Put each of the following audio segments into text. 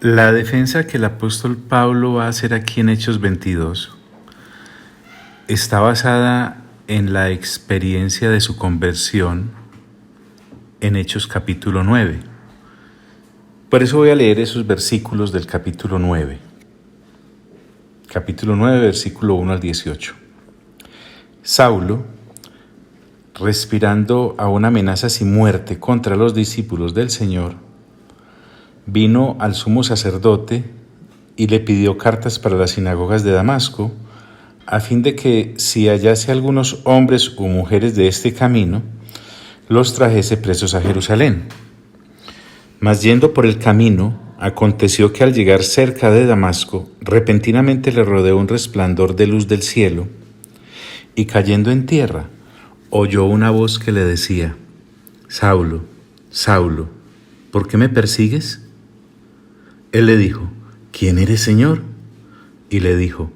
La defensa que el apóstol Pablo va a hacer aquí en Hechos 22 está basada en la experiencia de su conversión en Hechos capítulo 9. Por eso voy a leer esos versículos del capítulo 9. Capítulo 9, versículo 1 al 18. Saulo, respirando aún amenazas y muerte contra los discípulos del Señor, vino al sumo sacerdote y le pidió cartas para las sinagogas de Damasco, a fin de que, si hallase algunos hombres o mujeres de este camino, los trajese presos a Jerusalén. Mas yendo por el camino, aconteció que al llegar cerca de Damasco, repentinamente le rodeó un resplandor de luz del cielo, y cayendo en tierra, oyó una voz que le decía: Saulo, Saulo, ¿por qué me persigues? Él le dijo: ¿Quién eres, Señor? Y le dijo: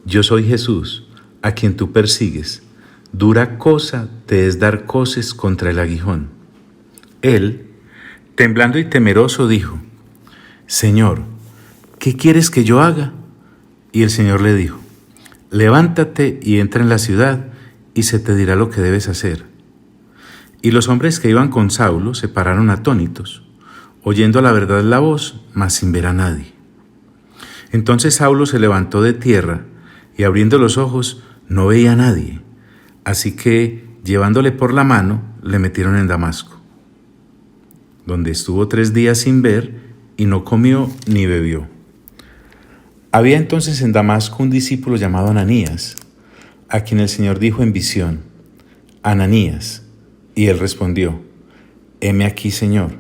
Yo soy Jesús, a quien tú persigues. Dura cosa te es dar coces contra el aguijón. Él, temblando y temeroso, dijo: Señor, ¿qué quieres que yo haga? Y el Señor le dijo: Levántate y entra en la ciudad, y se te dirá lo que debes hacer. Y los hombres que iban con Saulo se pararon atónitos, oyendo a la verdad la voz, mas sin ver a nadie. Entonces Saulo se levantó de tierra, y abriendo los ojos no veía a nadie. Así que, llevándole por la mano, le metieron en Damasco, donde estuvo 3 días sin ver, y no comió ni bebió. Había entonces en Damasco un discípulo llamado Ananías, a quien el Señor dijo en visión: Ananías. Y él respondió: Heme aquí, Señor.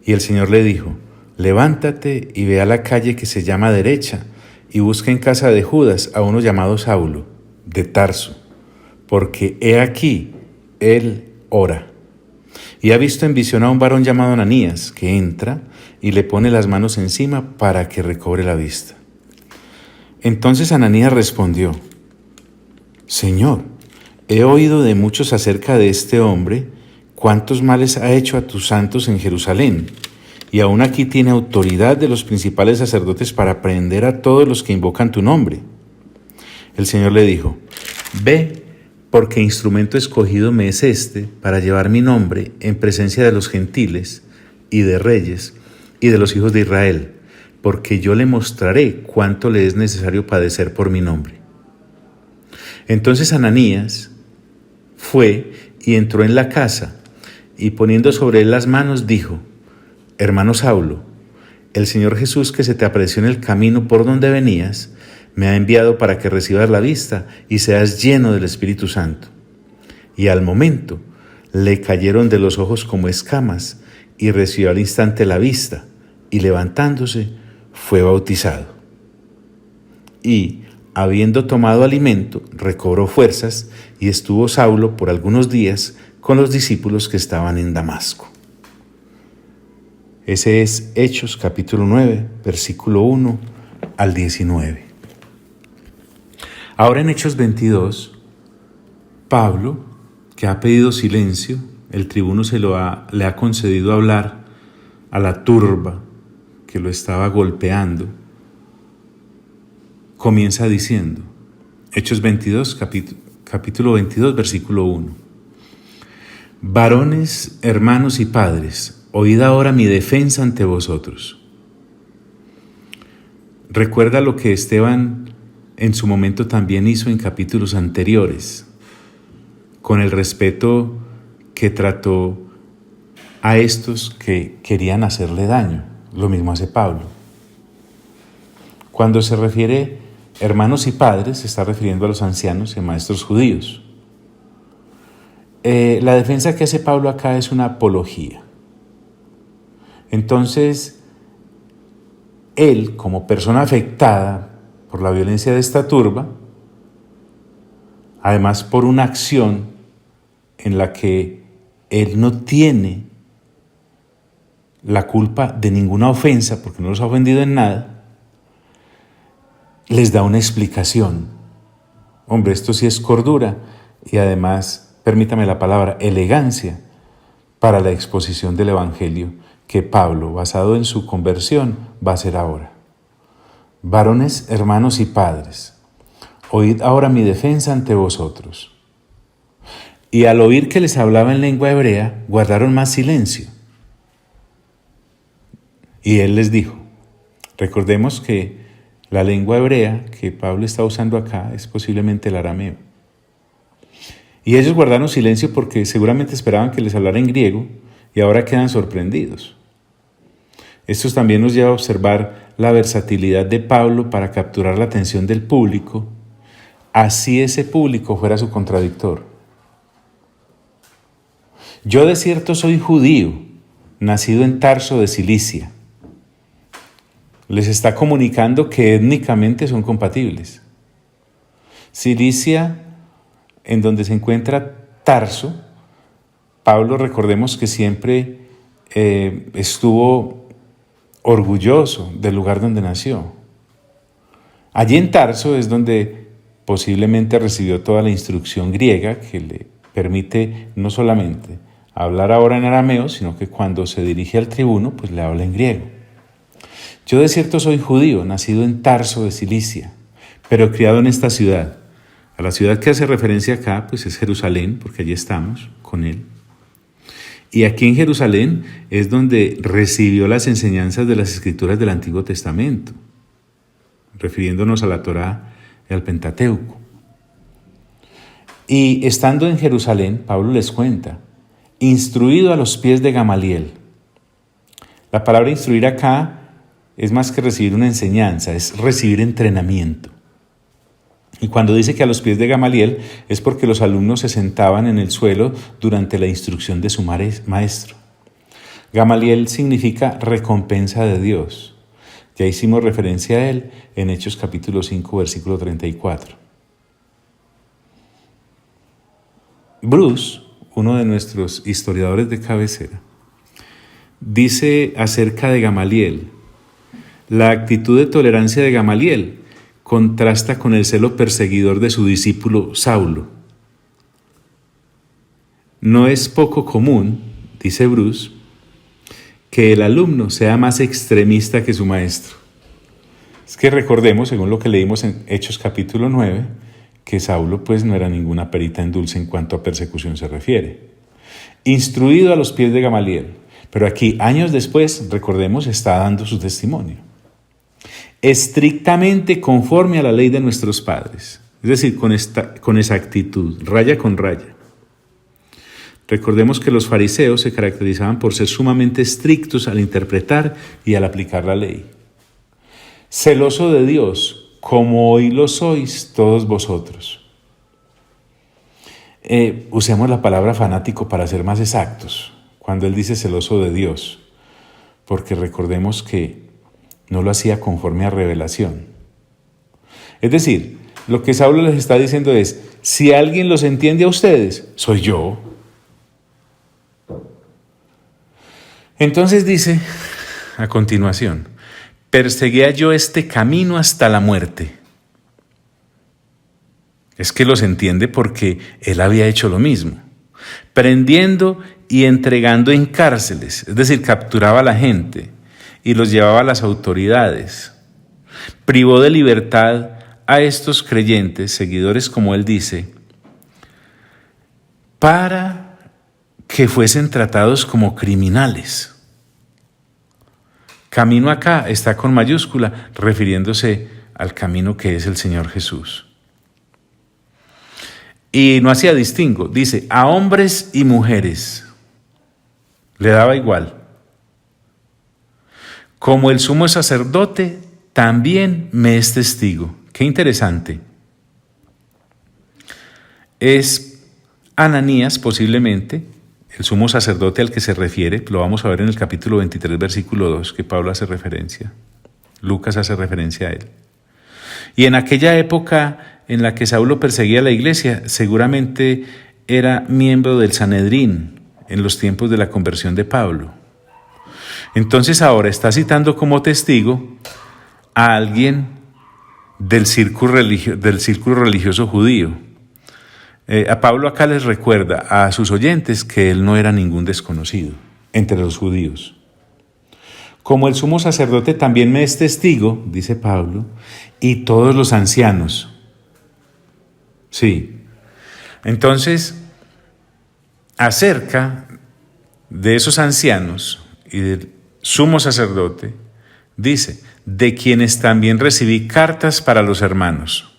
Y el Señor le dijo: Levántate y ve a la calle que se llama Derecha, y busca en casa de Judas a uno llamado Saulo, de Tarso, porque he aquí, él ora. Y ha visto en visión a un varón llamado Ananías, que entra y le pone las manos encima para que recobre la vista. Entonces Ananías respondió: Señor, he oído de muchos acerca de este hombre, cuántos males ha hecho a tus santos en Jerusalén, y aún aquí tiene autoridad de los principales sacerdotes para prender a todos los que invocan tu nombre. El Señor le dijo: Ve, porque instrumento escogido me es este para llevar mi nombre en presencia de los gentiles y de reyes y de los hijos de Israel, porque yo le mostraré cuánto le es necesario padecer por mi nombre. Entonces Ananías fue y entró en la casa, y poniendo sobre él las manos dijo: Hermano Saulo, el Señor Jesús, que se te apareció en el camino por donde venías, me ha enviado para que recibas la vista y seas lleno del Espíritu Santo. Y al momento le cayeron de los ojos como escamas, y recibió al instante la vista, y levantándose fue bautizado. Y, habiendo tomado alimento, recobró fuerzas, y estuvo Saulo por algunos días con los discípulos que estaban en Damasco. Ese es Hechos capítulo 9, versículo 1 al 19. Ahora en Hechos 22, Pablo, que ha pedido silencio, el tribuno le ha concedido hablar a la turba que lo estaba golpeando, comienza diciendo, Hechos 22, capítulo 22, versículo 1. Varones, hermanos y padres, oíd ahora mi defensa ante vosotros. Recuerda lo que Esteban en su momento también hizo en capítulos anteriores, con el respeto que trató a estos que querían hacerle daño. Lo mismo hace Pablo. Cuando se refiere hermanos y padres, se está refiriendo a los ancianos y maestros judíos. La defensa que hace Pablo acá es una apología. Entonces, él, como persona afectada por la violencia de esta turba, además por una acción en la que él no tiene la culpa de ninguna ofensa, porque no los ha ofendido en nada, les da una explicación. Hombre, esto sí es cordura y además, permítame la palabra, elegancia para la exposición del Evangelio que Pablo, basado en su conversión, va a hacer ahora. Varones, hermanos y padres, oíd ahora mi defensa ante vosotros. Y al oír que les hablaba en lengua hebrea, guardaron más silencio. Y él les dijo, recordemos que la lengua hebrea que Pablo está usando acá es posiblemente el arameo. Y ellos guardaron silencio porque seguramente esperaban que les hablara en griego y ahora quedan sorprendidos. Esto también nos lleva a observar la versatilidad de Pablo para capturar la atención del público, así ese público fuera su contradictor. Yo de cierto soy judío, nacido en Tarso de Cilicia. Les está comunicando que étnicamente son compatibles. Cilicia, en donde se encuentra Tarso, Pablo, recordemos que siempre estuvo orgulloso del lugar donde nació. Allí en Tarso es donde posiblemente recibió toda la instrucción griega que le permite no solamente hablar ahora en arameo, sino que cuando se dirige al tribuno, pues le habla en griego. Yo de cierto soy judío, nacido en Tarso de Cilicia, pero criado en esta ciudad. A la ciudad que hace referencia acá, pues es Jerusalén, porque allí estamos con él. Y aquí en Jerusalén es donde recibió las enseñanzas de las Escrituras del Antiguo Testamento, refiriéndonos a la Torá y al Pentateuco. Y estando en Jerusalén, Pablo les cuenta, instruido a los pies de Gamaliel. La palabra instruir acá es más que recibir una enseñanza, es recibir entrenamiento. Y cuando dice que a los pies de Gamaliel es porque los alumnos se sentaban en el suelo durante la instrucción de su maestro. Gamaliel significa recompensa de Dios. Ya hicimos referencia a él en Hechos capítulo 5, versículo 34. Bruce, uno de nuestros historiadores de cabecera, dice acerca de Gamaliel, la actitud de tolerancia de Gamaliel contrasta con el celo perseguidor de su discípulo Saulo. No es poco común, dice Bruce, que el alumno sea más extremista que su maestro. Es que recordemos, según lo que leímos en Hechos capítulo 9, que Saulo pues no era ninguna perita en dulce en cuanto a persecución se refiere. Instruido a los pies de Gamaliel, pero aquí años después, recordemos, está dando su testimonio. Estrictamente conforme a la ley de nuestros padres, es decir, con exactitud, raya con raya. Recordemos que los fariseos se caracterizaban por ser sumamente estrictos al interpretar y al aplicar la ley. Celoso de Dios, como hoy lo sois todos vosotros. Usemos la palabra fanático para ser más exactos, cuando él dice celoso de Dios, porque recordemos que no lo hacía conforme a revelación. Es decir, lo que Saulo les está diciendo es, si alguien los entiende a ustedes, soy yo. Entonces dice, a continuación, perseguía yo este camino hasta la muerte. Es que los entiende porque él había hecho lo mismo, prendiendo y entregando en cárceles, es decir, capturaba a la gente y los llevaba a las autoridades. Privó de libertad a estos creyentes, seguidores como él dice, para que fuesen tratados como criminales. Camino acá está con mayúscula, refiriéndose al camino que es el Señor Jesús. Y no hacía distingo, dice, a hombres y mujeres. Le daba igual. Como el sumo sacerdote, también me es testigo. Qué interesante. Es Ananías, posiblemente, el sumo sacerdote al que se refiere. Lo vamos a ver en el capítulo 23, versículo 2, que Pablo hace referencia. Lucas hace referencia a él. Y en aquella época en la que Saulo perseguía a la iglesia, seguramente era miembro del Sanedrín en los tiempos de la conversión de Pablo. Entonces ahora está citando como testigo a alguien del círculo religioso judío. A Pablo acá les recuerda a sus oyentes que él no era ningún desconocido entre los judíos. como el sumo sacerdote también me es testigo, dice Pablo, y todos los ancianos. Sí. Entonces, acerca de esos ancianos y del sumo sacerdote, dice, de quienes también recibí cartas para los hermanos.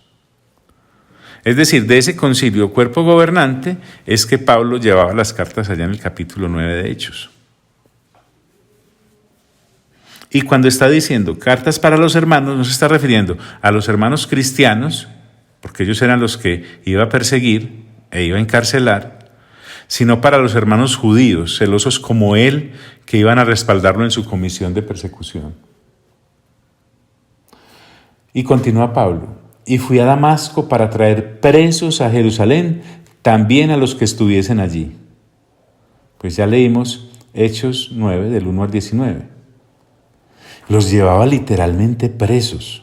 Es decir, de ese concilio cuerpo gobernante es que Pablo llevaba las cartas allá en el capítulo 9 de Hechos. Y cuando está diciendo cartas para los hermanos, no se está refiriendo a los hermanos cristianos, porque ellos eran los que iba a perseguir e iba a encarcelar, sino para los hermanos judíos, celosos como él, que iban a respaldarlo en su comisión de persecución. Y continúa Pablo, y fui a Damasco para traer presos a Jerusalén, también a los que estuviesen allí. Pues ya leímos Hechos 9, del 1 al 19. Los llevaba literalmente presos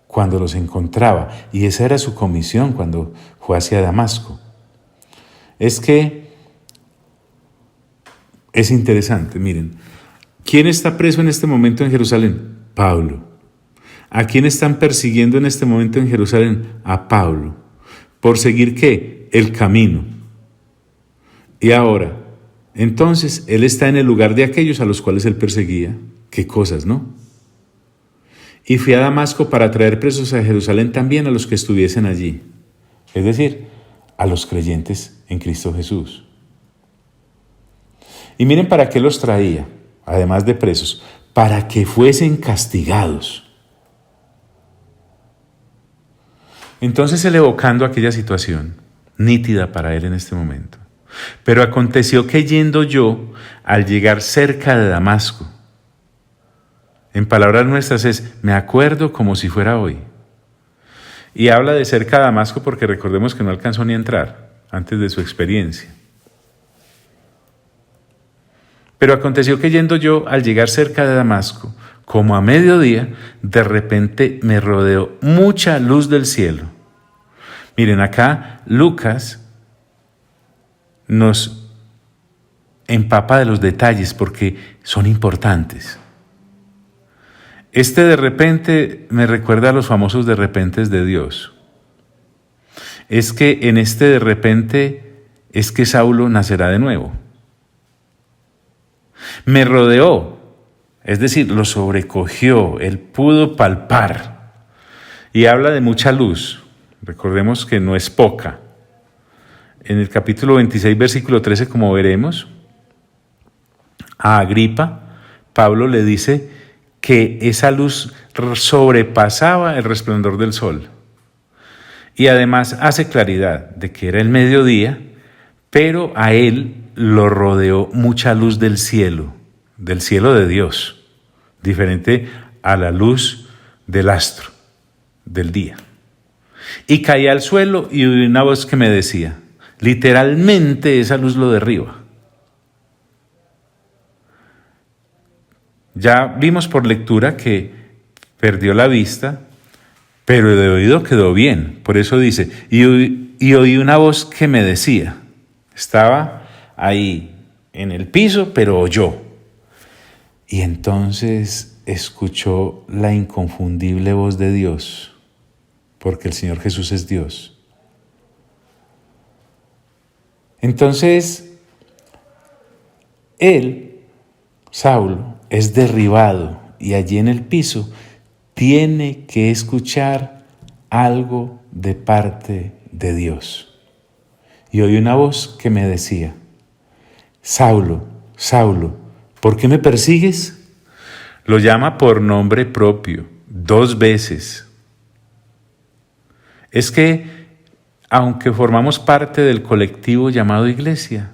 cuando los encontraba, y esa era su comisión cuando fue hacia Damasco. Es que es interesante, miren, ¿quién está preso en este momento en Jerusalén? Pablo. ¿A quién están persiguiendo en este momento en Jerusalén? A Pablo. ¿Por seguir qué? El camino. Y ahora, entonces, él está en el lugar de aquellos a los cuales él perseguía. Qué cosas, ¿no? Y fui a Damasco para traer presos a Jerusalén también a los que estuviesen allí. Es decir, a los creyentes en Cristo Jesús. Y miren para qué los traía, además de presos, para que fuesen castigados. Entonces él evocando aquella situación, nítida para él en este momento. Pero aconteció que yendo yo, al llegar cerca de Damasco, en palabras nuestras es, me acuerdo como si fuera hoy. Y habla de cerca de Damasco porque recordemos que no alcanzó ni a entrar antes de su experiencia. Pero aconteció que yendo yo, al llegar cerca de Damasco, como a mediodía, de repente me rodeó mucha luz del cielo. Miren, acá Lucas nos empapa de los detalles porque son importantes. Este de repente me recuerda a los famosos de repentes de Dios. Es que en este de repente es que Saulo nacerá de nuevo. Me rodeó, es decir, lo sobrecogió, él pudo palpar. Y habla de mucha luz. Recordemos que no es poca. En el capítulo 26, versículo 13, como veremos, a Agripa, Pablo le dice que esa luz sobrepasaba el resplandor del sol. Y además hace claridad de que era el mediodía, pero a él lo rodeó mucha luz del cielo de Dios, diferente a la luz del astro del día. Y caí al suelo y oí una voz que me decía, literalmente esa luz lo derriba. Ya vimos por lectura que perdió la vista, pero de oído quedó bien. Por eso dice, y oí una voz que me decía, estaba ahí en el piso, pero oyó. Y entonces escuchó la inconfundible voz de Dios, porque el Señor Jesús es Dios. Entonces, él, Saulo, es derribado y allí en el piso tiene que escuchar algo de parte de Dios. Y oí una voz que me decía, Saulo, Saulo, ¿por qué me persigues? Lo llama por nombre propio, 2 veces. Es que, aunque formamos parte del colectivo llamado iglesia,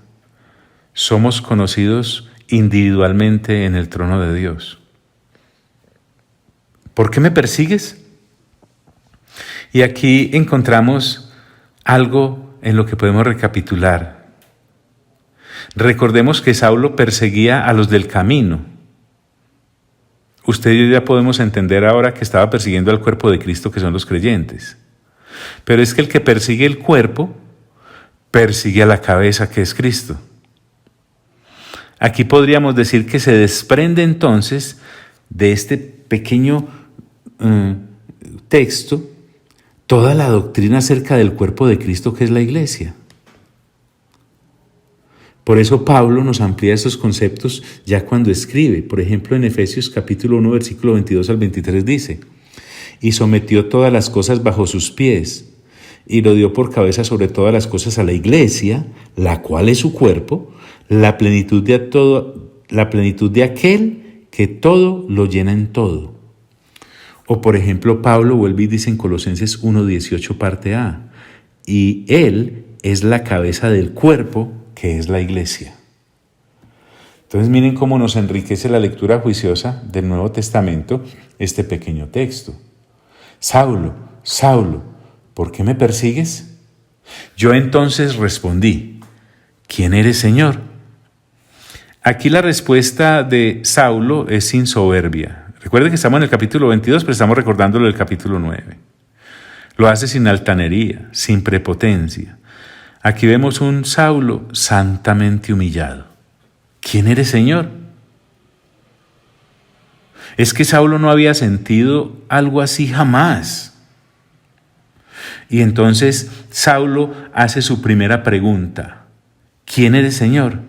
somos conocidos individualmente en el trono de Dios. ¿Por qué me persigues? Y aquí encontramos algo en lo que podemos recapitular. Recordemos que Saulo perseguía a los del camino. Usted y yo ya podemos entender ahora que estaba persiguiendo al cuerpo de Cristo, que son los creyentes. Pero es que el que persigue el cuerpo, persigue a la cabeza, que es Cristo. Aquí podríamos decir que se desprende entonces de este pequeño texto toda la doctrina acerca del cuerpo de Cristo que es la iglesia. Por eso Pablo nos amplía estos conceptos ya cuando escribe. Por ejemplo, en Efesios capítulo 1, versículo 22 al 23 dice: y sometió todas las cosas bajo sus pies, y lo dio por cabeza sobre todas las cosas a la iglesia, la cual es su cuerpo, la plenitud de aquel que todo lo llena en todo. O por ejemplo, Pablo vuelve y dice en Colosenses 1:18 parte A: y Él es la cabeza del cuerpo, que es la iglesia. Entonces miren cómo nos enriquece la lectura juiciosa del Nuevo Testamento este pequeño texto. Saulo, Saulo, ¿por qué me persigues? Yo entonces respondí: ¿quién eres, Señor? Aquí la respuesta de Saulo es sin soberbia. Recuerden que estamos en el capítulo 22, pero estamos recordándolo del capítulo 9. Lo hace sin altanería, sin prepotencia. Aquí vemos un Saulo santamente humillado. ¿Quién eres, Señor? Es que Saulo no había sentido algo así jamás. Y entonces Saulo hace su primera pregunta: ¿quién eres, Señor?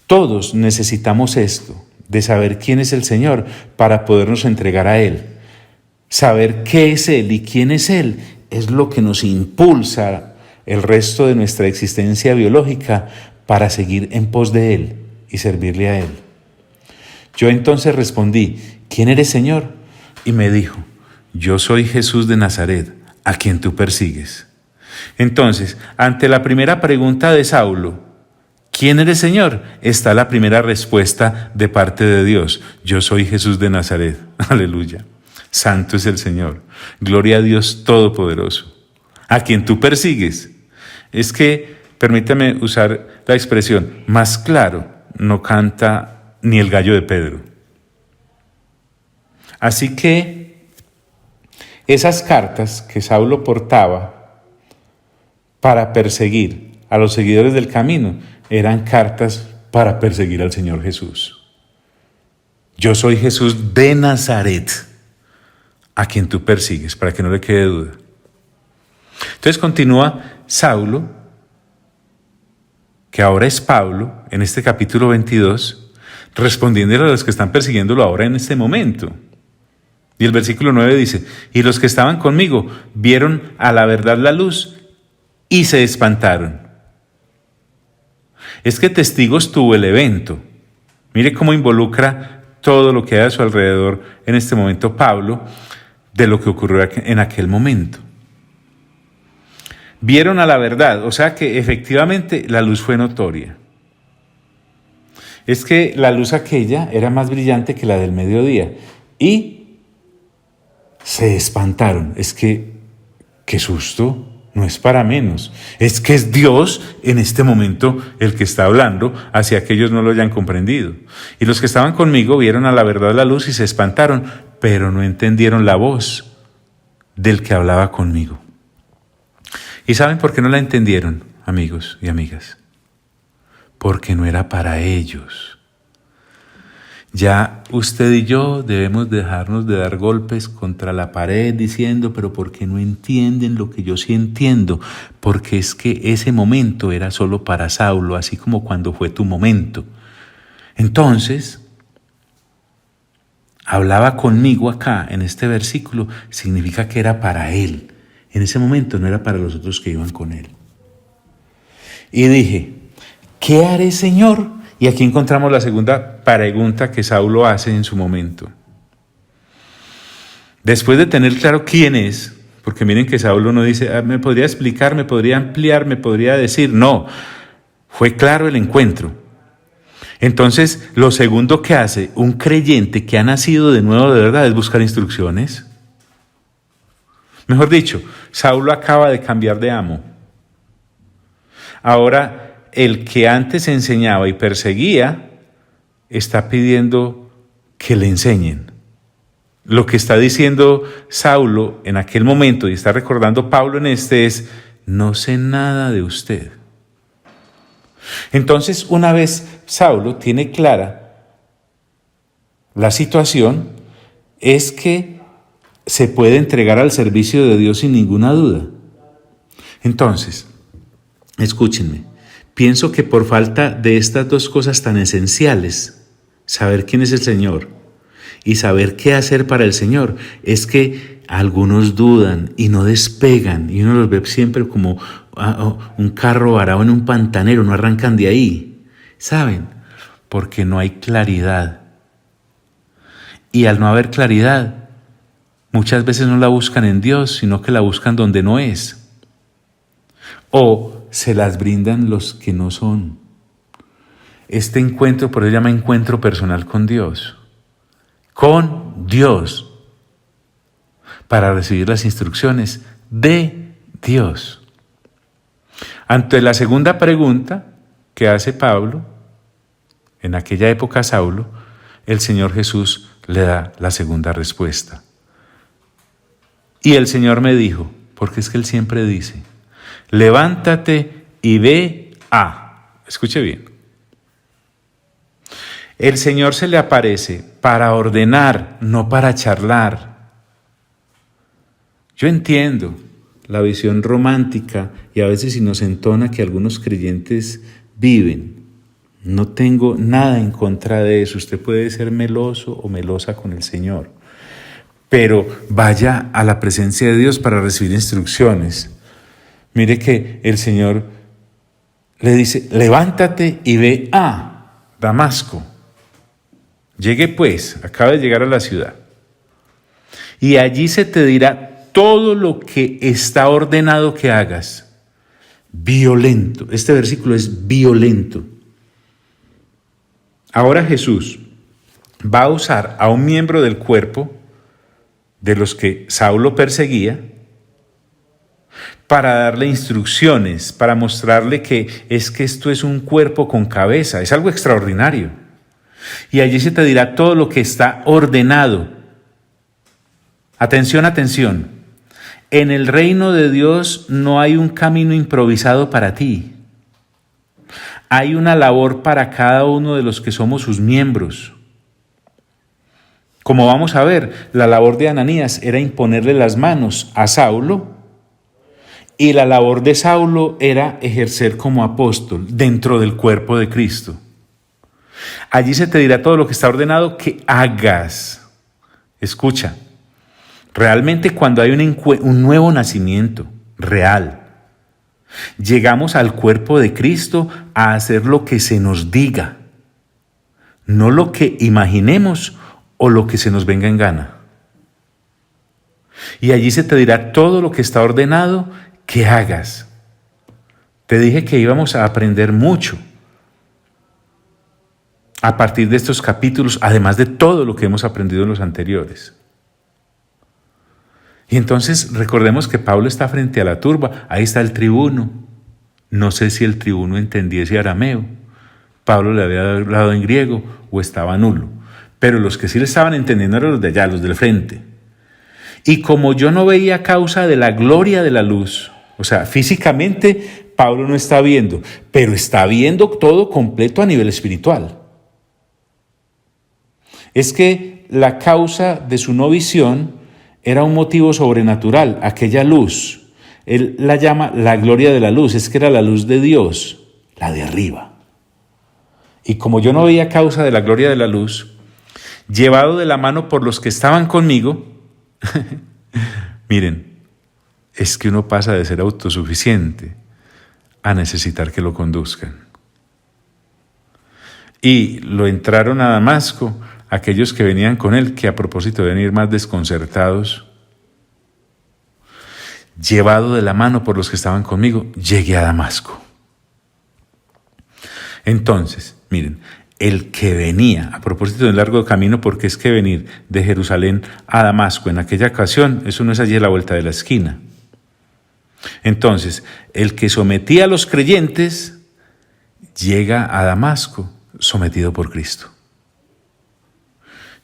Todos necesitamos esto, de saber quién es el Señor para podernos entregar a Él. Saber qué es Él y quién es Él es lo que nos impulsa el resto de nuestra existencia biológica para seguir en pos de Él y servirle a Él. Yo entonces respondí: ¿quién eres, Señor? Y me dijo: yo soy Jesús de Nazaret, a quien tú persigues. Entonces, ante la primera pregunta de Saulo, ¿quién eres, Señor?, está la primera respuesta de parte de Dios: yo soy Jesús de Nazaret. Aleluya. Santo es el Señor. Gloria a Dios Todopoderoso, a quien tú persigues. Es que, permítame usar la expresión, más claro no canta ni el gallo de Pedro. Así que esas cartas que Saulo portaba para perseguir a los seguidores del camino eran cartas para perseguir al Señor Jesús. Yo soy Jesús de Nazaret, a quien tú persigues, para que no le quede duda. Entonces continúa Saulo, que ahora es Pablo, en este capítulo 22, respondiendo a los que están persiguiéndolo ahora en este momento. Y el versículo 9 dice: y los que estaban conmigo vieron a la verdad la luz y se espantaron. Es que testigos tuvo el evento. Mire cómo involucra todo lo que hay a su alrededor en este momento Pablo de lo que ocurrió en aquel momento. Vieron a la verdad, o sea que efectivamente la luz fue notoria. Es que la luz aquella era más brillante que la del mediodía y se espantaron. Es que, qué susto. No es para menos, es que es Dios en este momento el que está hablando, hacia que ellos no lo hayan comprendido. Y los que estaban conmigo vieron a la verdad la luz y se espantaron, pero no entendieron la voz del que hablaba conmigo. ¿Y saben por qué no la entendieron, amigos y amigas? Porque no era para ellos. Ya usted y yo debemos dejarnos de dar golpes contra la pared diciendo: pero ¿por qué no entienden lo que yo sí entiendo? Porque es que ese momento era solo para Saulo, así como cuando fue tu momento. Entonces, hablaba conmigo acá en este versículo, significa que era para él. En ese momento no era para los otros que iban con él. Y dije: ¿qué haré, Señor? Y aquí encontramos la segunda pregunta que Saulo hace en su momento. Después de tener claro quién es, porque miren que Saulo no dice: me podría explicar, me podría ampliar, me podría decir. No, fue claro el encuentro. Entonces, lo segundo que hace un creyente que ha nacido de nuevo de verdad es buscar instrucciones. Mejor dicho, Saulo acaba de cambiar de amo. Ahora, el que antes enseñaba y perseguía está pidiendo que le enseñen. Lo que está diciendo Saulo en aquel momento, y está recordando Pablo en este, es: no sé nada de usted. Entonces, una vez Saulo tiene clara la situación, es que se puede entregar al servicio de Dios sin ninguna duda. Entonces, escúchenme, pienso que por falta de estas dos cosas tan esenciales, saber quién es el Señor y saber qué hacer para el Señor, es que algunos dudan y no despegan, y uno los ve siempre como un carro varado en un pantanero, no arrancan de ahí. ¿Saben? Porque no hay claridad. Y al no haber claridad, muchas veces no la buscan en Dios, sino que la buscan donde no es. O se las brindan los que no son. Este encuentro, por eso se llama encuentro personal con Dios. Con Dios. Para recibir las instrucciones de Dios. Ante la segunda pregunta que hace Pablo, en aquella época Saulo, el Señor Jesús le da la segunda respuesta. Y el Señor me dijo, porque es que Él siempre dice, levántate y ve a. Escuche bien. El Señor se le aparece para ordenar, no para charlar. Yo entiendo la visión romántica y a veces inocentona que algunos creyentes viven. No tengo nada en contra de eso. Usted puede ser meloso o melosa con el Señor, pero vaya a la presencia de Dios para recibir instrucciones. Mire que el Señor le dice, levántate y ve a Damasco. Llegue pues, acaba de llegar a la ciudad, y allí se te dirá todo lo que está ordenado que hagas. Violento. Este versículo es violento. Ahora Jesús va a usar a un miembro del cuerpo de los que Saulo perseguía para darle instrucciones, para mostrarle que esto es un cuerpo con cabeza, es algo extraordinario. Y allí se te dirá todo lo que está ordenado. Atención, atención. En el reino de Dios no hay un camino improvisado para ti. Hay una labor para cada uno de los que somos sus miembros. Como vamos a ver, la labor de Ananías era imponerle las manos a Saulo, y la labor de Saulo era ejercer como apóstol dentro del cuerpo de Cristo. Allí se te dirá todo lo que está ordenado que hagas. Escucha. Realmente cuando hay un nuevo nacimiento real, llegamos al cuerpo de Cristo a hacer lo que se nos diga, no lo que imaginemos o lo que se nos venga en gana. Y allí se te dirá todo lo que está ordenado que hagas. Te dije que íbamos a aprender mucho a partir de estos capítulos, además de todo lo que hemos aprendido en los anteriores. Y entonces recordemos que Pablo está frente a la turba, ahí está el tribuno. No sé si el tribuno entendiese arameo, Pablo le había hablado en griego o estaba nulo, pero los que sí le estaban entendiendo eran los de allá, los del frente. Y como yo no veía causa de la gloria de la luz, o sea, físicamente Pablo no está viendo, pero está viendo todo completo a nivel espiritual. Es que la causa de su no visión era un motivo sobrenatural, aquella luz. Él la llama la gloria de la luz, es que era la luz de Dios, la de arriba. Y como yo no veía causa de la gloria de la luz, llevado de la mano por los que estaban conmigo, miren, es que uno pasa de ser autosuficiente a necesitar que lo conduzcan. Y lo entraron a Damasco, aquellos que venían con él, que a propósito de venir más desconcertados, llevado de la mano por los que estaban conmigo, llegué a Damasco. Entonces, miren, el que venía, a propósito del largo camino, porque es que venir de Jerusalén a Damasco en aquella ocasión, eso no es allí a la vuelta de la esquina. Entonces, el que sometía a los creyentes llega a Damasco sometido por Cristo.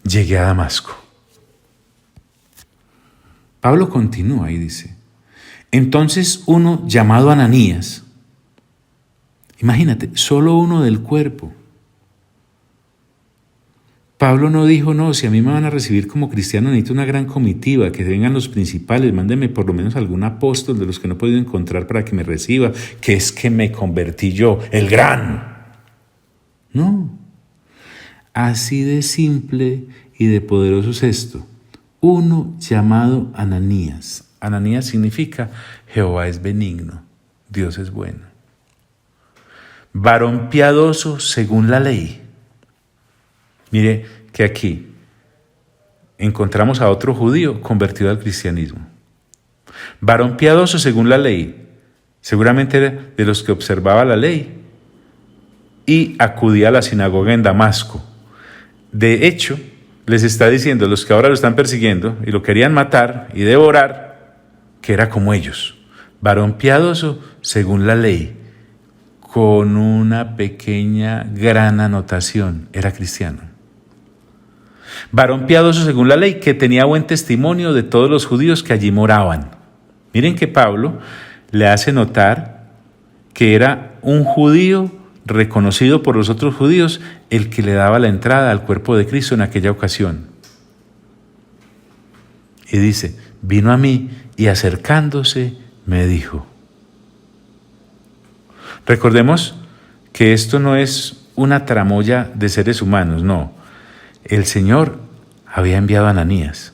Llegué a Damasco. Pablo continúa y dice, entonces uno llamado Ananías, imagínate, solo uno del cuerpo, Pablo no dijo, no, si a mí me van a recibir como cristiano, necesito una gran comitiva, que vengan los principales, mándenme por lo menos algún apóstol de los que no he podido encontrar para que me reciba, que es que me convertí yo, el gran. No, así de simple y de poderoso es esto. Uno llamado Ananías. Ananías significa Jehová es benigno, Dios es bueno. Varón piadoso según la ley. Mire que aquí encontramos a otro judío convertido al cristianismo. Varón piadoso según la ley, seguramente era de los que observaba la ley y acudía a la sinagoga en Damasco. De hecho, les está diciendo a los que ahora lo están persiguiendo y lo querían matar y devorar, que era como ellos. Varón piadoso según la ley, con una pequeña gran anotación, era cristiano. Varón piadoso según la ley, que tenía buen testimonio de todos los judíos que allí moraban. Miren que Pablo le hace notar que era un judío reconocido por los otros judíos el que le daba la entrada al cuerpo de Cristo en aquella ocasión. Y dice, vino a mí y acercándose me dijo. Recordemos que esto no es una tramoya de seres humanos, no. El Señor había enviado a Ananías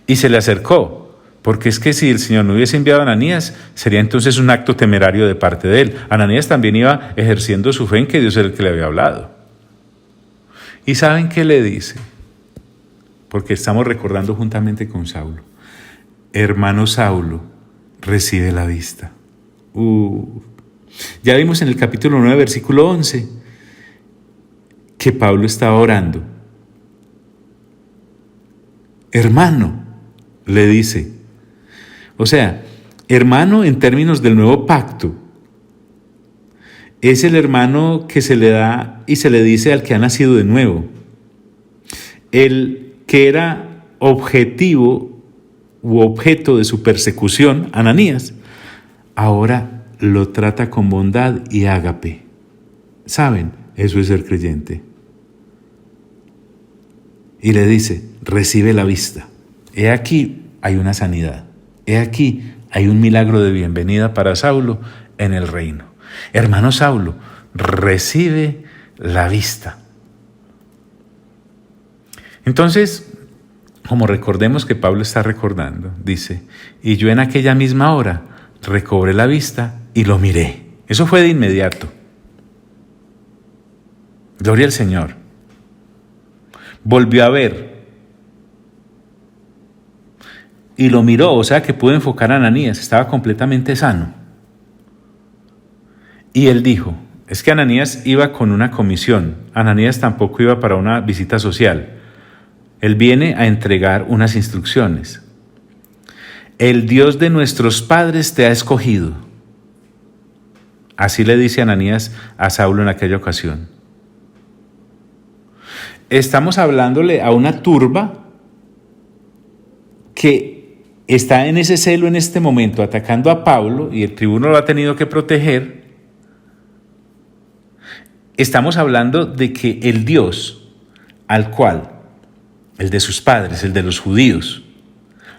y se le acercó, porque es que si el Señor no hubiese enviado a Ananías, sería entonces un acto temerario de parte de él. Ananías también iba ejerciendo su fe en que Dios era el que le había hablado. ¿Y saben qué le dice? Porque estamos recordando juntamente con Saulo. Hermano Saulo, recibe la vista. Ya vimos en el capítulo 9, versículo 11, que Pablo estaba orando. Hermano, le dice. O sea, hermano en términos del nuevo pacto. Es el hermano que se le da y se le dice al que ha nacido de nuevo. El que era objetivo u objeto de su persecución, Ananías, ahora lo trata con bondad y ágape. ¿Saben? Eso es ser creyente. Y le dice, recibe la vista. He aquí hay una sanidad. He aquí hay un milagro de bienvenida para Saulo en el reino. Hermano Saulo, recibe la vista. Entonces, como recordemos que Pablo está recordando, dice, y yo en aquella misma hora recobré la vista y lo miré. Eso fue de inmediato. Gloria al Señor. Volvió a ver y lo miró, o sea que pudo enfocar a Ananías, estaba completamente sano. Y él dijo, es que Ananías iba con una comisión, Ananías tampoco iba para una visita social. Él viene a entregar unas instrucciones. El Dios de nuestros padres te ha escogido. Así le dice Ananías a Saulo en aquella ocasión. Estamos hablándole a una turba que está en ese celo en este momento atacando a Pablo y el tribuno lo ha tenido que proteger. Estamos hablando de que el Dios al cual, el de sus padres, el de los judíos,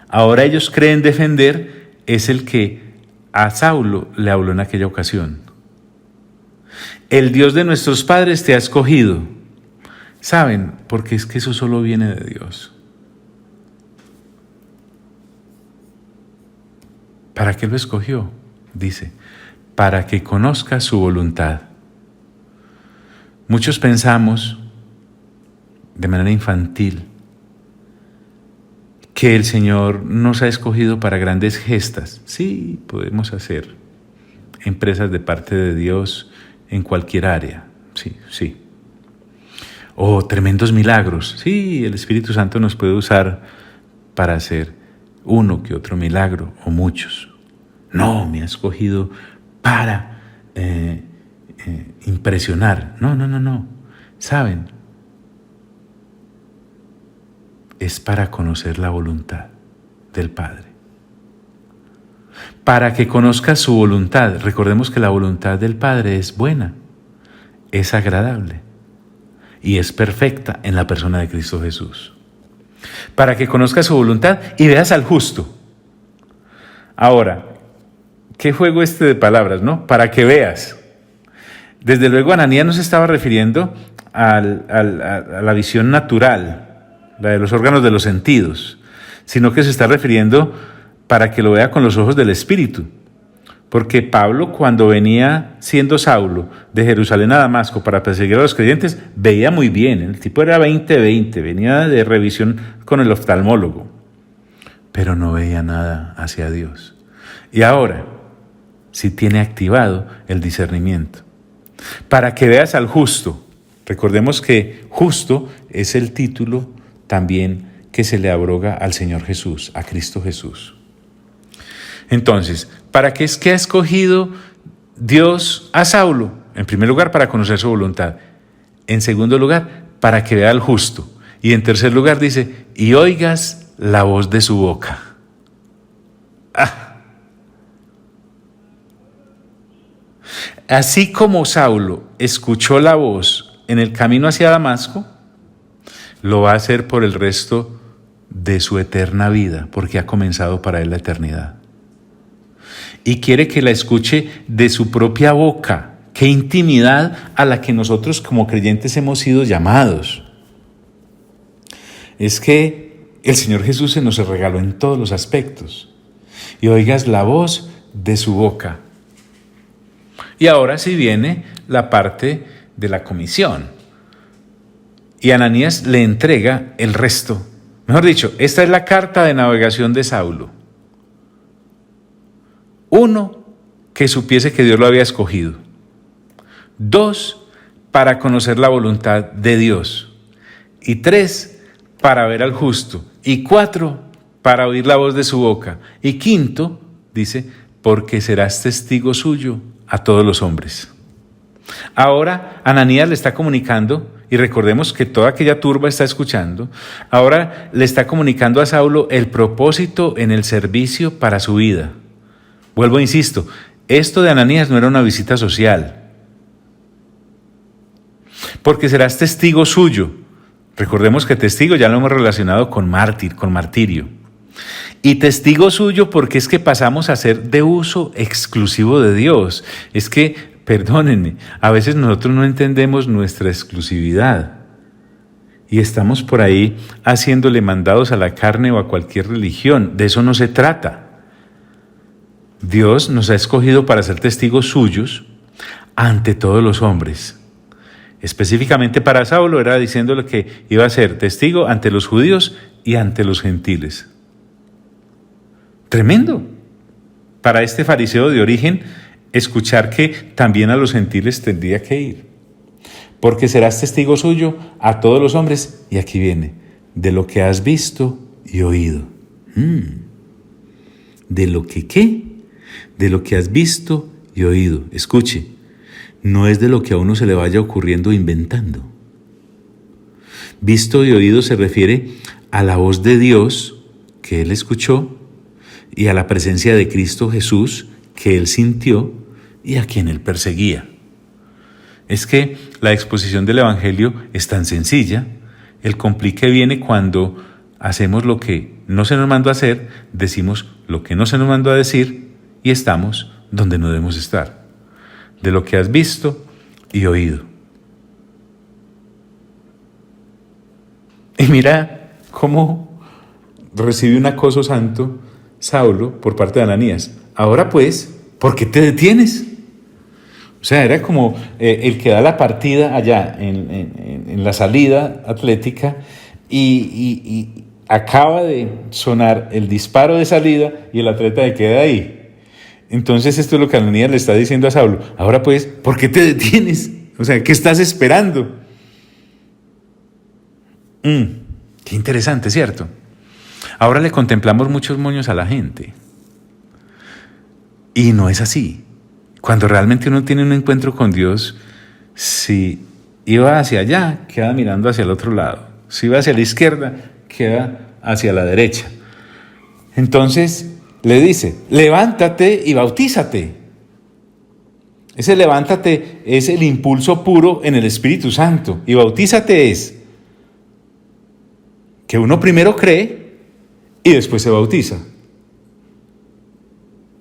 ahora ellos creen defender, es el que a Saulo le habló en aquella ocasión. El Dios de nuestros padres te ha escogido. ¿Saben? Porque es que eso solo viene de Dios. ¿Para qué lo escogió? Dice, para que conozcas su voluntad. Muchos pensamos, de manera infantil, que el Señor nos ha escogido para grandes gestas. Sí, podemos hacer empresas de parte de Dios en cualquier área. Sí. O tremendos milagros. Sí, el Espíritu Santo nos puede usar para hacer uno que otro milagro o muchos. No, me ha escogido para impresionar. No. ¿Saben? Es para conocer la voluntad del Padre. Para que conozcas su voluntad. Recordemos que la voluntad del Padre es buena, es agradable, y es perfecta en la persona de Cristo Jesús. Para que conozcas su voluntad y veas al justo. Ahora, ¿qué juego este de palabras, no? Para que veas. Desde luego Ananías no se estaba refiriendo a la visión natural, la de los órganos de los sentidos, sino que se está refiriendo para que lo vea con los ojos del Espíritu. Porque Pablo, cuando venía siendo Saulo de Jerusalén a Damasco para perseguir a los creyentes, veía muy bien. El tipo era 20-20, venía de revisión con el oftalmólogo, pero no veía nada hacia Dios. Y ahora sí tiene activado el discernimiento. Para que veas al justo. Recordemos que justo es el título también que se le abroga al Señor Jesús, a Cristo Jesús. Entonces, ¿para qué es que ha escogido Dios a Saulo? En primer lugar, para conocer su voluntad. En segundo lugar, para que vea al justo. Y en tercer lugar dice, y oigas la voz de su boca. Así como Saulo escuchó la voz en el camino hacia Damasco, lo va a hacer por el resto de su eterna vida, porque ha comenzado para él la eternidad. Y quiere que la escuche de su propia boca. Qué intimidad a la que nosotros como creyentes hemos sido llamados. Es que el Señor Jesús se nos regaló en todos los aspectos. Y oigas la voz de su boca. Y ahora sí viene la parte de la comisión. Y Ananías le entrega el resto. Mejor dicho, esta es la carta de navegación de Saulo. Uno, que supiese que Dios lo había escogido. Dos, para conocer la voluntad de Dios. Y tres, para ver al justo. Y cuatro, para oír la voz de su boca. Y quinto, dice, porque serás testigo suyo a todos los hombres. Ahora Ananías le está comunicando, y recordemos que toda aquella turba está escuchando, ahora le está comunicando a Saulo el propósito en el servicio para su vida. Vuelvo, insisto, esto de Ananías no era una visita social. Porque serás testigo suyo. Recordemos que testigo ya lo hemos relacionado con mártir, con martirio. Y testigo suyo porque es que pasamos a ser de uso exclusivo de Dios. Es que, perdónenme, a veces nosotros no entendemos nuestra exclusividad. Y estamos por ahí haciéndole mandados a la carne o a cualquier religión. De eso no se trata. Dios nos ha escogido para ser testigos suyos ante todos los hombres. Específicamente para Saulo era diciéndole que iba a ser testigo ante los judíos y ante los gentiles. Tremendo. Para este fariseo de origen, escuchar que también a los gentiles tendría que ir. Porque serás testigo suyo a todos los hombres, y aquí viene, de lo que has visto y oído. ¿De lo que qué? De lo que has visto y oído. Escuche, no es de lo que a uno se le vaya ocurriendo inventando. Visto y oído se refiere a la voz de Dios que él escuchó y a la presencia de Cristo Jesús que él sintió y a quien él perseguía. Es que la exposición del Evangelio es tan sencilla, el complique viene cuando hacemos lo que no se nos mandó a hacer, decimos lo que no se nos mandó a decir y estamos donde no debemos estar. De lo que has visto y oído. Y mira cómo recibe un acoso santo Saulo por parte de Ananías. Ahora pues, ¿por qué te detienes? O sea, era como el que da la partida allá en la salida atlética y acaba de sonar el disparo de salida y el atleta se queda ahí. Entonces esto es lo que Ananías le está diciendo a Saulo. Ahora pues, ¿por qué te detienes? O sea, ¿qué estás esperando? Qué interesante, ¿cierto? Ahora le contemplamos muchos moños a la gente. Y no es así. Cuando realmente uno tiene un encuentro con Dios, si iba hacia allá, queda mirando hacia el otro lado. Si iba hacia la izquierda, queda hacia la derecha. Entonces le dice, levántate y bautízate. Ese levántate es el impulso puro en el Espíritu Santo. Y bautízate es que uno primero cree y después se bautiza.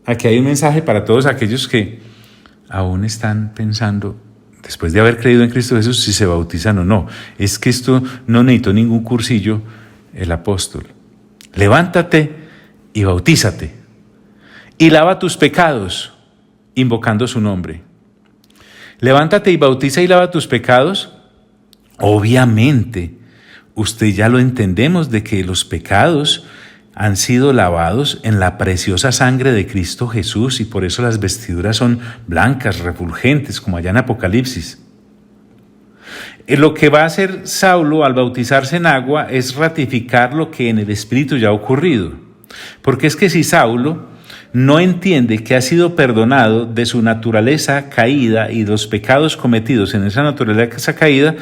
Aquí hay un mensaje para todos aquellos que aún están pensando, después de haber creído en Cristo Jesús, si se bautizan o no. Es que esto no necesitó ningún cursillo el apóstol. Levántate y bautízate. Y lava tus pecados, invocando su nombre. Levántate y bautiza y lava tus pecados. Obviamente, usted ya lo entendemos de que los pecados han sido lavados en la preciosa sangre de Cristo Jesús y por eso las vestiduras son blancas, refulgentes, como allá en Apocalipsis. Lo que va a hacer Saulo al bautizarse en agua es ratificar lo que en el Espíritu ya ha ocurrido. Porque es que si Saulo no entiende que ha sido perdonado de su naturaleza caída y los pecados cometidos en esa naturaleza caída,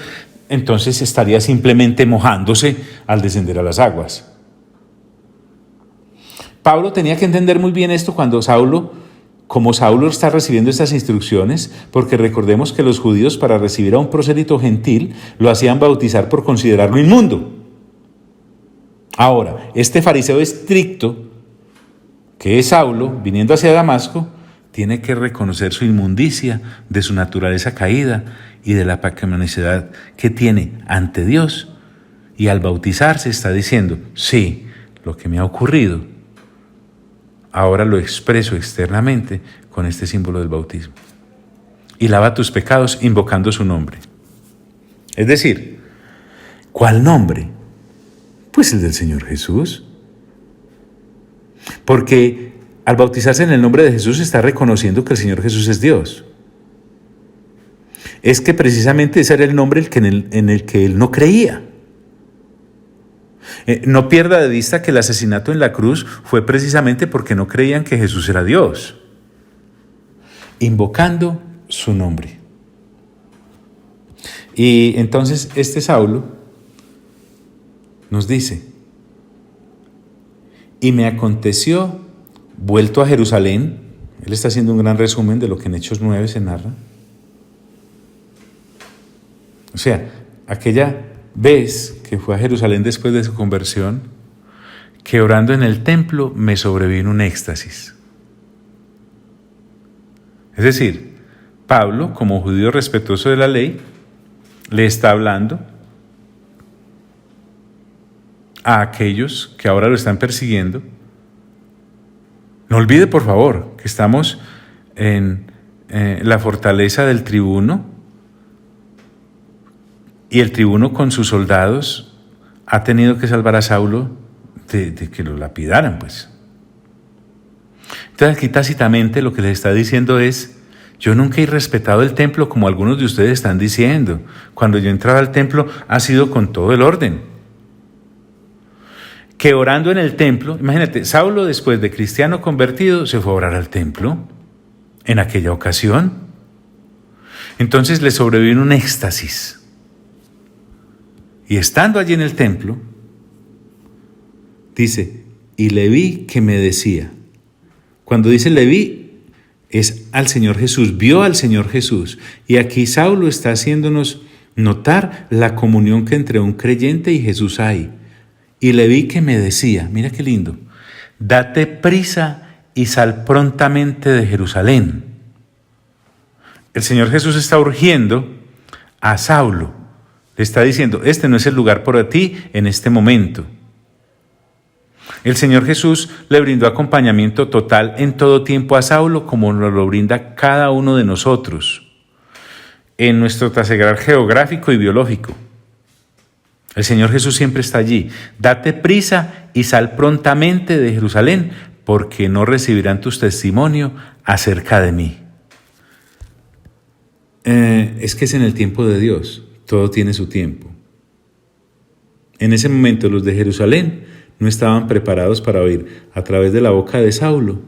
entonces estaría simplemente mojándose al descender a las aguas. Pablo tenía que entender muy bien esto cuando Saulo está recibiendo estas instrucciones, porque recordemos que los judíos para recibir a un prosélito gentil lo hacían bautizar por considerarlo inmundo. Ahora, este fariseo estricto, que es Saulo, viniendo hacia Damasco, tiene que reconocer su inmundicia de su naturaleza caída y de la pecaminosidad que tiene ante Dios. Y al bautizarse está diciendo, sí, lo que me ha ocurrido, ahora lo expreso externamente con este símbolo del bautismo. Y lava tus pecados invocando su nombre. Es decir, ¿cuál nombre? Pues el del Señor Jesús. Porque al bautizarse en el nombre de Jesús está reconociendo que el Señor Jesús es Dios. Es que precisamente ese era el nombre en el que él no creía. No pierda de vista que el asesinato en la cruz fue precisamente porque no creían que Jesús era Dios. Invocando su nombre. Y entonces este Saulo nos dice, y me aconteció, vuelto a Jerusalén, él está haciendo un gran resumen de lo que en Hechos 9 se narra. O sea, aquella vez que fue a Jerusalén después de su conversión, que orando en el templo me sobrevino un éxtasis. Es decir, Pablo, como judío respetuoso de la ley, le está hablando a aquellos que ahora lo están persiguiendo. No olvide, por favor, que estamos en la fortaleza del tribuno, y el tribuno con sus soldados ha tenido que salvar a Saulo de que lo lapidaran, pues. Entonces aquí tácitamente lo que les está diciendo es, yo nunca he respetado el templo como algunos de ustedes están diciendo. Cuando yo entraba al templo ha sido con todo el orden. Que orando en el templo, imagínate, Saulo después de cristiano convertido se fue a orar al templo en aquella ocasión. Entonces le sobrevino un éxtasis. Y estando allí en el templo, dice, y le vi que me decía. Cuando dice le vi, es al Señor Jesús, vio al Señor Jesús. Y aquí Saulo está haciéndonos notar la comunión que entre un creyente y Jesús hay. Y le vi que me decía, mira qué lindo, date prisa y sal prontamente de Jerusalén. El Señor Jesús está urgiendo a Saulo. Le está diciendo, este no es el lugar para ti en este momento. El Señor Jesús le brindó acompañamiento total en todo tiempo a Saulo, como nos lo brinda cada uno de nosotros, en nuestro trasegar geográfico y biológico. El Señor Jesús siempre está allí. Date prisa y sal prontamente de Jerusalén, porque no recibirán tu testimonio acerca de mí. Es que es en el tiempo de Dios. Todo tiene su tiempo. En ese momento los de Jerusalén no estaban preparados para oír a través de la boca de Saulo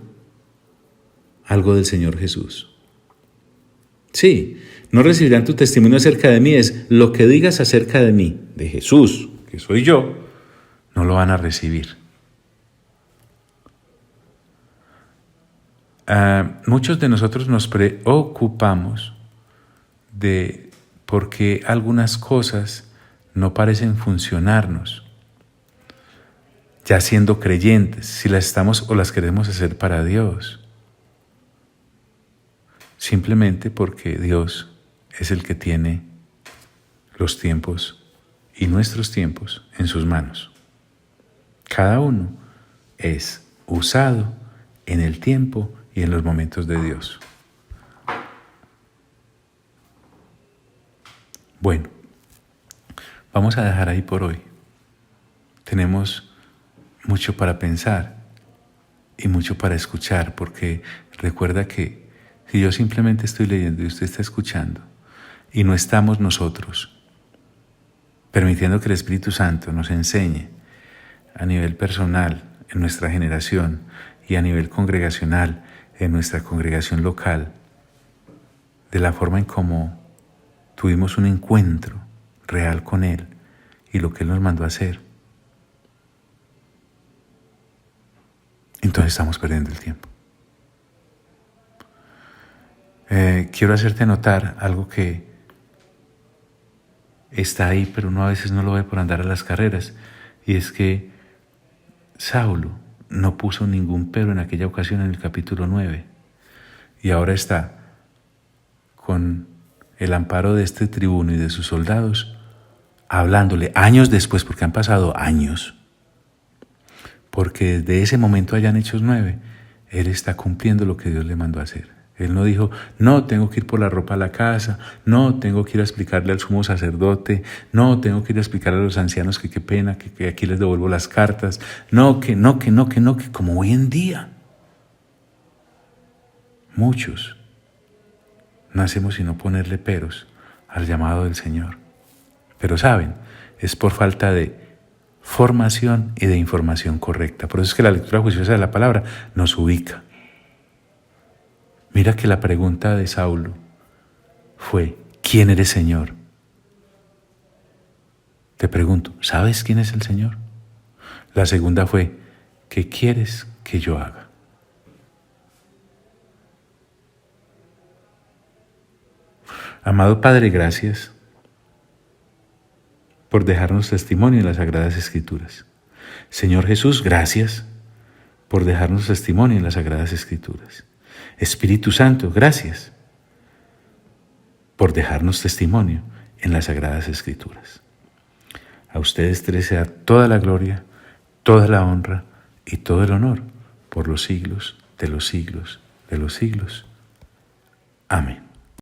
algo del Señor Jesús. Sí, no recibirán tu testimonio acerca de mí, es lo que digas acerca de mí, de Jesús, que soy yo, no lo van a recibir. Muchos de nosotros nos preocupamos de por qué algunas cosas no parecen funcionarnos, ya siendo creyentes, si las estamos o las queremos hacer para Dios. Simplemente porque Dios es el que tiene los tiempos y nuestros tiempos en sus manos. Cada uno es usado en el tiempo y en los momentos de Dios. Bueno, vamos a dejar ahí por hoy. Tenemos mucho para pensar y mucho para escuchar, porque recuerda que si yo simplemente estoy leyendo y usted está escuchando y no estamos nosotros permitiendo que el Espíritu Santo nos enseñe a nivel personal en nuestra generación y a nivel congregacional en nuestra congregación local, de la forma en cómo tuvimos un encuentro real con Él y lo que Él nos mandó a hacer, entonces estamos perdiendo el tiempo. Quiero hacerte notar algo que está ahí, pero uno a veces no lo ve por andar a las carreras, y es que Saulo no puso ningún pero en aquella ocasión en el capítulo 9, y ahora está con el amparo de este tribuno y de sus soldados, hablándole años después, porque han pasado años, porque desde ese momento allá en Hechos 9, él está cumpliendo lo que Dios le mandó a hacer. Él no dijo, no, tengo que ir por la ropa a la casa, no, tengo que ir a explicarle al sumo sacerdote, no, tengo que ir a explicarle a los ancianos que qué pena, que aquí les devuelvo las cartas, que como hoy en día. Muchos no hacemos sino ponerle peros al llamado del Señor. Pero saben, es por falta de formación y de información correcta. Por eso es que la lectura juiciosa de la palabra nos ubica. Mira que la pregunta de Saulo fue, ¿quién eres, Señor? Te pregunto, ¿sabes quién es el Señor? La segunda fue, ¿qué quieres que yo haga? Amado Padre, gracias por dejarnos testimonio en las Sagradas Escrituras. Señor Jesús, gracias por dejarnos testimonio en las Sagradas Escrituras. Espíritu Santo, gracias por dejarnos testimonio en las Sagradas Escrituras. A ustedes tres sea toda la gloria, toda la honra y todo el honor por los siglos de los siglos de los siglos. Amén.